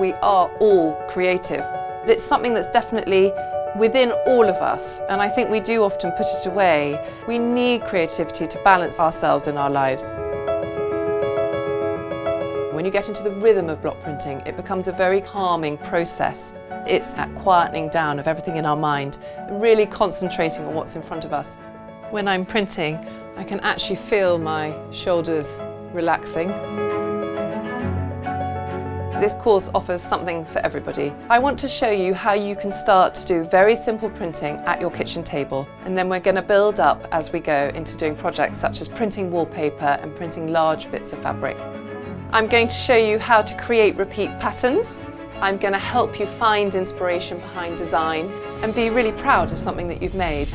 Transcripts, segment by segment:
we are all creative. It's something that's definitely within all of us, and I think we do often put it away. We need creativity to balance ourselves in our lives. When you get into the rhythm of block printing, it becomes a very calming process. It's that quietening down of everything in our mind and really concentrating on what's in front of us. When I'm printing, I can actually feel my shoulders relaxing. This course offers something for everybody. I want to show you how you can start to do very simple printing at your kitchen table, and then we're going to build up as we go into doing projects such as printing wallpaper and printing large bits of fabric. I'm going to show you how to create repeat patterns. I'm going to help you find inspiration behind design and be really proud of something that you've made.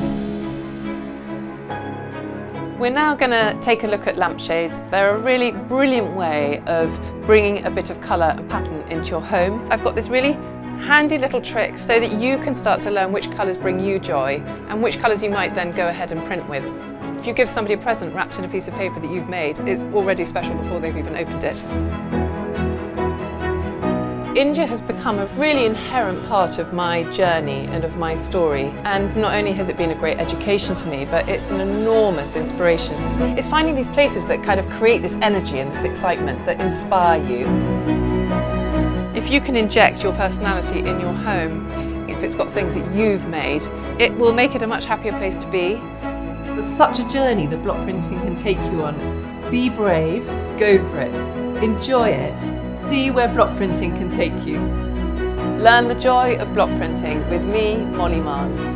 We're now going to take a look at lampshades. They're a really brilliant way of bringing a bit of colour and pattern into your home. I've got this really handy little trick so that you can start to learn which colours bring you joy and which colours you might then go ahead and print with. If you give somebody a present wrapped in a piece of paper that you've made, it's already special before they've even opened it. India has become a really inherent part of my journey and of my story, and not only has it been a great education to me, but it's an enormous inspiration. It's finding these places that kind of create this energy and this excitement that inspire you. If you can inject your personality in your home, if it's got things that you've made, it will make it a much happier place to be. There's such a journey that block printing can take you on. Be brave, go for it. Enjoy it. See where block printing can take you. Learn the joy of block printing with me, Molly Mahon.